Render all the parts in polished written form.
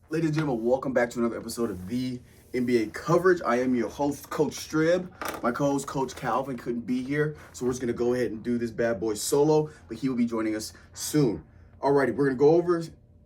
Ladies and gentlemen, welcome back to another episode of the NBA coverage. I am your host, Coach Strib. My co-host, Coach Calvin, couldn't be here, so we're just going to go ahead and do this bad boy solo, but he will be joining us soon. Alrighty, we're going to go over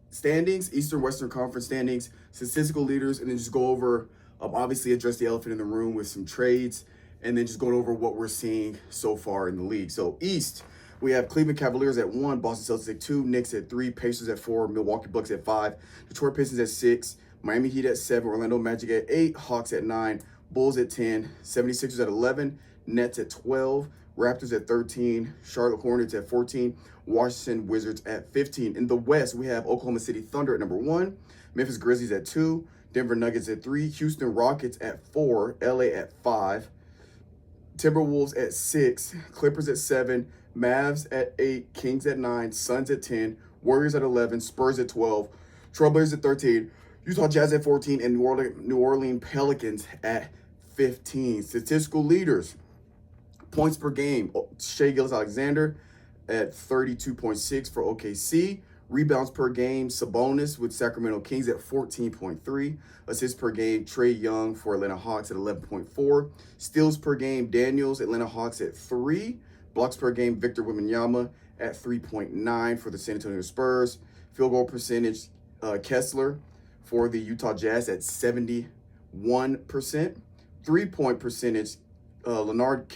standings, Eastern Western Conference standings, statistical leaders, and then just go over, obviously address the elephant in the room with some trades, and then just going over what we're seeing so far in the league. So East, we have Cleveland Cavaliers at 1, Boston Celtics at 2, Knicks at 3, Pacers at 4, Milwaukee Bucks at 5, Detroit Pistons at 6, Miami Heat at 7, Orlando Magic at 8, Hawks at 9, Bulls at 10, 76ers at 11, Nets at 12, Raptors at 13, Charlotte Hornets at 14, Washington Wizards at 15. In the West, we have Oklahoma City Thunder at number 1, Memphis Grizzlies at 2, Denver Nuggets at 3, Houston Rockets at 4, LA at 5, Timberwolves at 6, Clippers at 7, Mavs at 8, Kings at 9, Suns at 10, Warriors at 11, Spurs at 12, Trailblazers at 13, Utah Jazz at 14, and New Orleans Pelicans at 15. Statistical leaders, points per game, Shai Gilgeous-Alexander at 32.6 for OKC. Rebounds per game, Sabonis with Sacramento Kings at 14.3. Assists per game, Trae Young for Atlanta Hawks at 11.4. Steals per game, Daniels, Atlanta Hawks at 3. Blocks per game, Victor Wembanyama at 3.9 for the San Antonio Spurs. Field goal percentage, Kessler for the Utah Jazz at 71%. 3-point percentage, Luke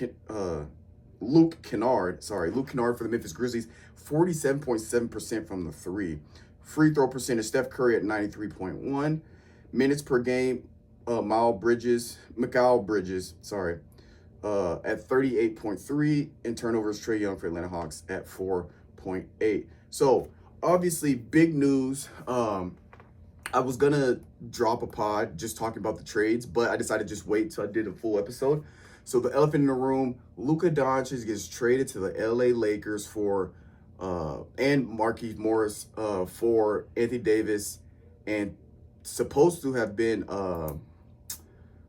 Kennard for the Memphis Grizzlies, 47.7% from the 3. Free throw percentage, Steph Curry at 93.1. Minutes per game, Mikal Bridges, at 38.3. And turnovers, Trae Young for Atlanta Hawks at 4.8. So, obviously, big news. I was going to drop a pod just talking about the trades, but I decided to just wait till I did a full episode. So the elephant in the room, Luka Doncic gets traded to the LA Lakers for and Markieff Morris for Anthony Davis, and supposed to have been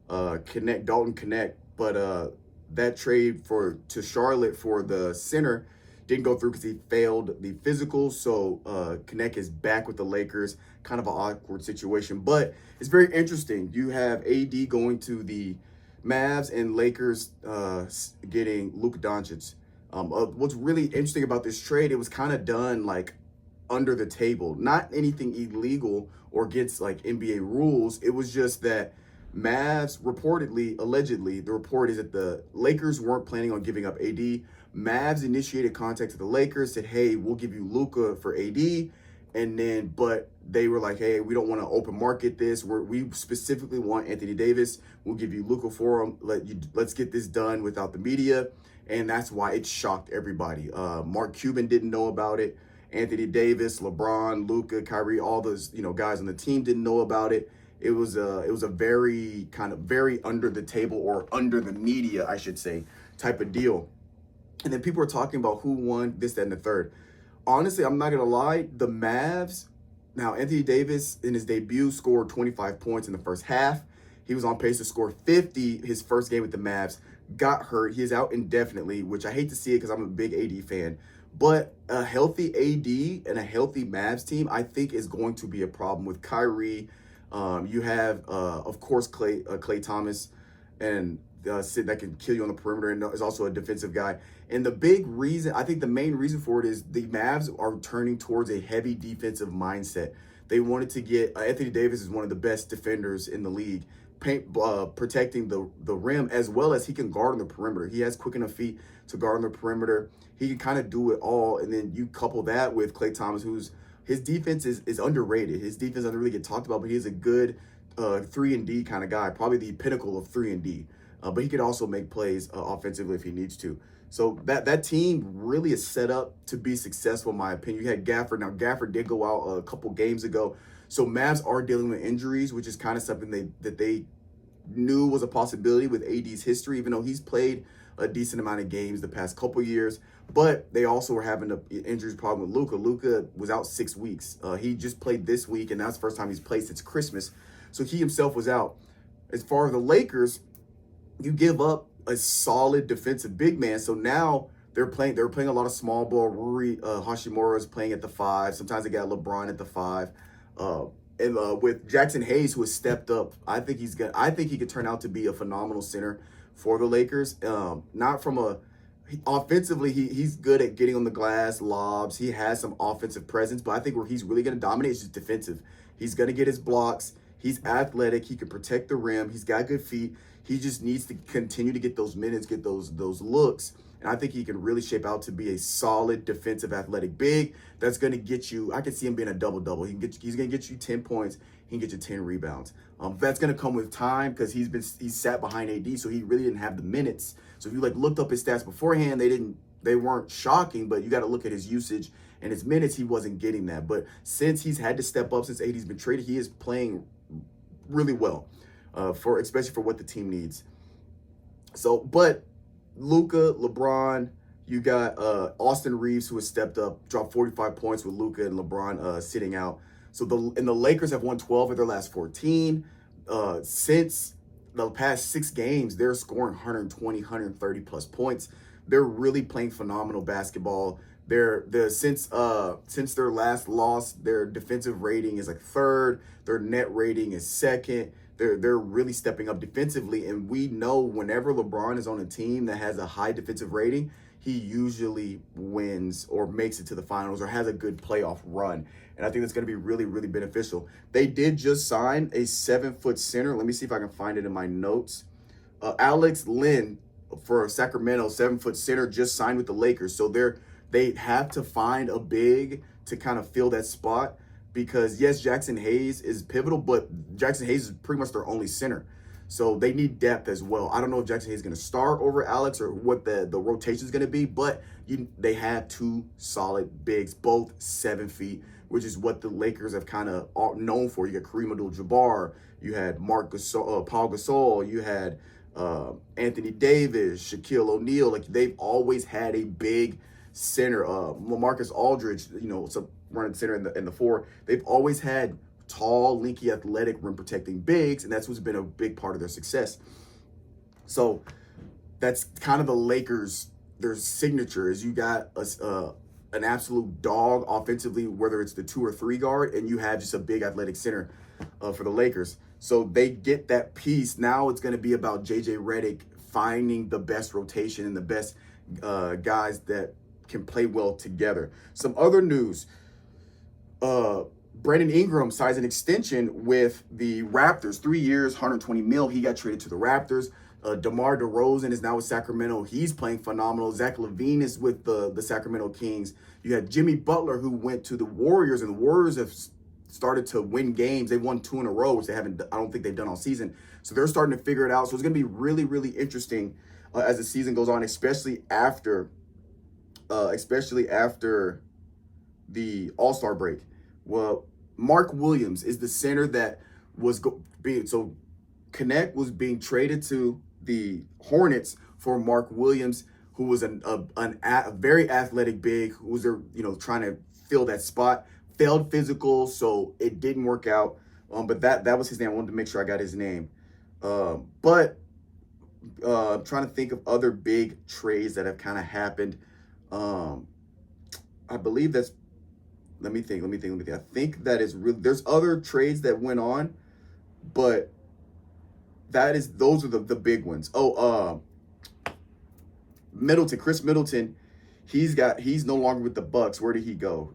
Dalton Connect, but that trade to Charlotte for the center didn't go through because he failed the physical. So Connect is back with the Lakers. Kind of an awkward situation, but it's very interesting. You have AD going to the Mavs and Lakers getting Luka Doncic. What's really interesting about this trade, it was kind of done like under the table, not anything illegal or against like NBA rules. It was just that Mavs allegedly, the report is that the Lakers weren't planning on giving up AD. Mavs initiated contact to the Lakers, said, hey, we'll give you Luka for AD. But they were like, hey, we don't want to open market this. We specifically want Anthony Davis. We'll give you Luka for him. Let's get this done without the media. And that's why it shocked everybody. Mark Cuban didn't know about it. Anthony Davis, LeBron, Luka, Kyrie, all those guys on the team didn't know about it. It was a very under the table, or under the media, I should say, type of deal. And then people are talking about who won this, that, and the third. Honestly, I'm not going to lie. The Mavs, now Anthony Davis in his debut scored 25 points in the first half. He was on pace to score 50 his first game with the Mavs. Got hurt. He is out indefinitely, which I hate to see it because I'm a big AD fan. But a healthy AD and a healthy Mavs team, I think, is going to be a problem with Kyrie. You have, of course, Klay Thomas, and that can kill you on the perimeter, and is also a defensive guy. And the big reason, I think the main reason for it is the Mavs are turning towards a heavy defensive mindset. They wanted to get, Anthony Davis is one of the best defenders in the league, protecting the rim, as well as he can guard on the perimeter. He has quick enough feet to guard on the perimeter. He can kind of do it all. And then you couple that with Klay Thomas, his defense is underrated. His defense doesn't really get talked about, but he's a good 3-and-D kind of guy, probably the pinnacle of 3-and-D. But he could also make plays offensively if he needs to. So that team really is set up to be successful, in my opinion. You had Gafford. Now, Gafford did go out a couple games ago. So Mavs are dealing with injuries, which is kind of something that they knew was a possibility with AD's history, even though he's played a decent amount of games the past couple years. But they also were having an injuries problem with Luka. Luka was out 6 weeks. He just played this week, and that's the first time he's played since Christmas. So he himself was out. As far as the Lakers, you give up a solid defensive big man. So now they're playing a lot of small ball. Rui Hashimura is playing at the 5. Sometimes they got LeBron at the 5. And with Jackson Hayes, who has stepped up, I think he could turn out to be a phenomenal center for the Lakers. Not from a offensively, he's good at getting on the glass, lobs. He has some offensive presence, but I think where he's really going to dominate is just defensive. He's going to get his blocks. He's athletic. He can protect the rim. He's got good feet. He just needs to continue to get those minutes, get those looks. And I think he can really shape out to be a solid defensive athletic big that's going to get you. I can see him being a double-double. He's going to get you 10 points. He can get you 10 rebounds. That's going to come with time because he's sat behind AD, so he really didn't have the minutes. So if you looked up his stats beforehand, they weren't shocking, but you got to look at his usage and his minutes. He wasn't getting that. But since he's had to step up, since AD's been traded, he is playing really well, especially for what the team needs. So, but Luka, LeBron, you got Austin Reeves, who has stepped up, dropped 45 points with Luka and LeBron sitting out. So the Lakers have won 12 of their last 14. Since the past 6 games, they're scoring 120, 130 plus points. They're really playing phenomenal basketball. Since their last loss, their defensive rating is like 3rd. Their net rating is 2nd. They're really stepping up defensively, and we know whenever LeBron is on a team that has a high defensive rating, he usually wins or makes it to the finals or has a good playoff run. And I think that's going to be really, really beneficial. They did just sign a 7-foot center. Let me see if I can find it in my notes. Alex Len for Sacramento, 7-foot center, just signed with the Lakers. So they have to find a big to kind of fill that spot because, yes, Jackson Hayes is pivotal, but Jackson Hayes is pretty much their only center. So they need depth as well. I don't know if Jackson Hayes is going to start over Alex or what the rotation is going to be, but they have 2 solid bigs, both 7 feet, which is what the Lakers have kind of known for. You got Kareem Abdul-Jabbar, you had Paul Gasol, you had Anthony Davis, Shaquille O'Neal. They've always had a big center. LaMarcus Aldridge, running center in the 4. They've always had tall, lanky, athletic, rim-protecting bigs, and that's what's been a big part of their success. So that's kind of the Lakers, their signature is you got an absolute dog offensively, whether it's the 2 or 3 guard, and you have just a big athletic center for the Lakers. So they get that piece. Now it's going to be about J.J. Redick finding the best rotation and the best guys that can play well together. Some other news. Brandon Ingram signs an extension with the Raptors, 3 years, 120 mil. He got traded to the Raptors. DeMar DeRozan is now with Sacramento. He's playing phenomenal. Zach LaVine is with the Sacramento Kings. You had Jimmy Butler, who went to the Warriors, and the Warriors have started to win games. They won 2 in a row, which I don't think they've done all season. So they're starting to figure it out. So it's going to be really, really interesting as the season goes on, especially after the All-Star break. Well, Mark Williams is the center that was Connect was being traded to the Hornets for Mark Williams, who was a very athletic big, who was there, trying to fill that spot. Failed physical, so it didn't work out. But that was his name. I wanted to make sure I got his name. But I'm trying to think of other big trades that have kind of happened. I believe that's. Let me think. I think that is real. There's other trades that went on, but those are the big ones. Middleton, Chris Middleton, he's no longer with the Bucks. Where did he go?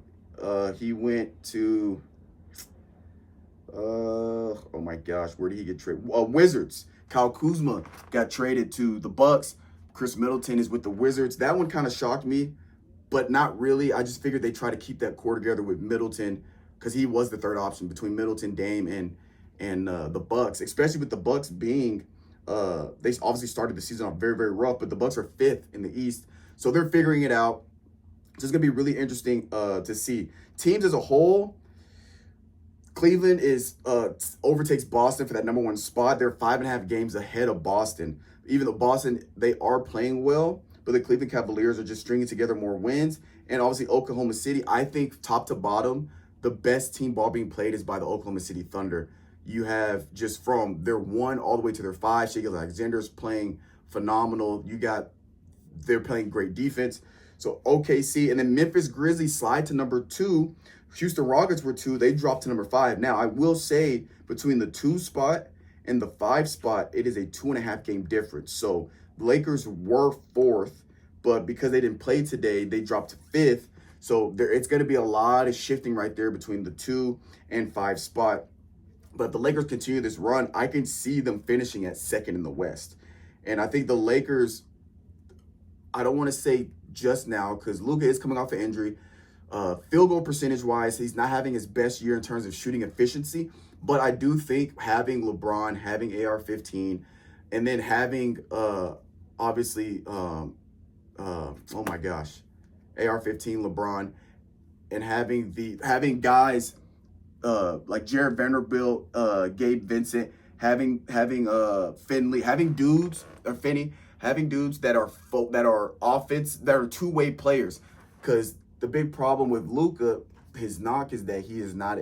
He went to oh my gosh, where did he get traded? Wizards. Kyle Kuzma got traded to the Bucks. Chris Middleton is with the Wizards. That one kind of shocked me, but not really. I just figured they try to keep that core together with Middleton because he was the third option between Middleton, Dame, and the Bucks, especially with the Bucks being they obviously started the season off very, very rough, but the Bucks are 5th in the East, so they're figuring it out. So it's gonna be really interesting to see. Teams as a whole, Cleveland overtakes Boston for that number 1 spot. They're 5.5 games ahead of Boston. Even though Boston, they are playing well, but the Cleveland Cavaliers are just stringing together more wins. And obviously Oklahoma City, I think top to bottom, the best team ball being played is by the Oklahoma City Thunder. You have just from their 1 all the way to their 5, Shai Alexander's playing phenomenal. They're playing great defense. So OKC, and then Memphis Grizzlies slide to number 2. Houston Rockets were 2. They dropped to number 5. Now, I will say between the 2 spot and the 5 spot, it is a 2.5 game difference. So the Lakers were 4th, but because they didn't play today, they dropped to 5th. So it's going to be a lot of shifting right there between the 2 and 5 spot. But if the Lakers continue this run, I can see them finishing at 2nd in the West. And I think the Lakers, I don't want to say just now because Luka is coming off an injury. Field goal percentage wise, he's not having his best year in terms of shooting efficiency. But I do think having LeBron, having AR-15, and then having obviously, oh my gosh, AR-15, LeBron, and having guys like Jared Vanderbilt, Gabe Vincent, having Finley, having dudes that are offense, that are two-way players. Because the big problem with Luka, his knock is that he is not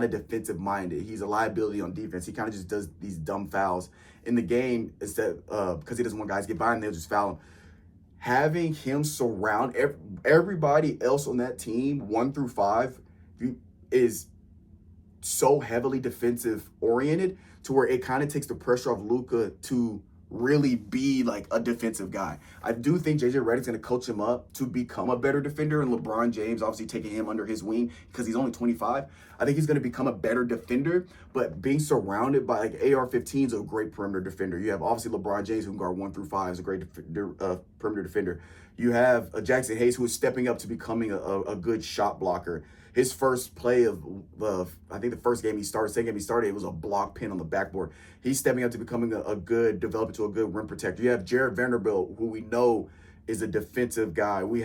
a defensive minded. He's a liability on defense. He kind of just does these dumb fouls in the game instead because he doesn't want guys to get by and they'll just foul him. Having him surround everybody else on that team, 1 through 5, is so heavily defensive oriented to where it kind of takes the pressure off Luka to really be like a defensive guy. I do think JJ Redick's going to coach him up to become a better defender, and LeBron James obviously taking him under his wing because he's only 25. I think he's going to become a better defender, but being surrounded by like AR-15 is a great perimeter defender. You have obviously LeBron James who can guard 1 through 5 is a great perimeter defender. You have Jackson Hayes who is stepping up to becoming a good shot blocker. His first play of, I think the first game he started, second game he started, it was a block pin on the backboard. He's stepping up to becoming developing to a good rim protector. You have Jared Vanderbilt, who we know is a defensive guy. You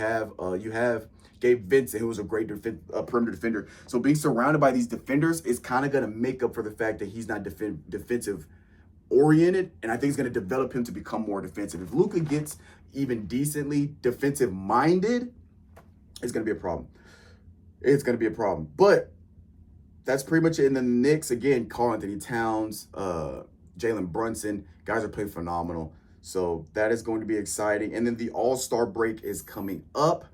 have Gabe Vincent, who was a great perimeter defender. So being surrounded by these defenders is kind of going to make up for the fact that he's not defensive oriented, and I think it's going to develop him to become more defensive. If Luka gets even decently defensive minded, it's going to be a problem. It's going to be a problem. But that's pretty much it. And then the Knicks, again, Karl-Anthony Towns, Jalen Brunson, guys are playing phenomenal. So that is going to be exciting. And then the All-Star break is coming up.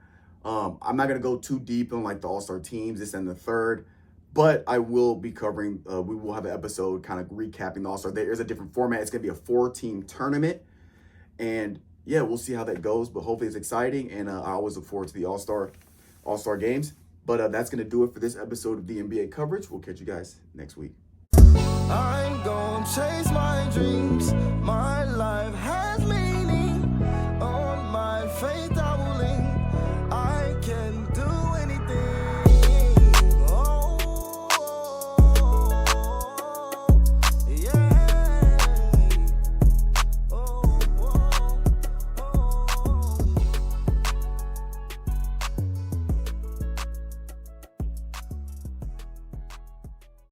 I'm not going to go too deep on like the All-Star teams, this and the third, but I will be covering, we will have an episode kind of recapping the All-Star. There is a different format. It's going to be a 4-team tournament. And yeah, we'll see how that goes, but hopefully it's exciting. And I always look forward to the All-Star games. But that's going to do it for this episode of the NBA coverage. We'll catch you guys next week. I'm gonna chase my dreams.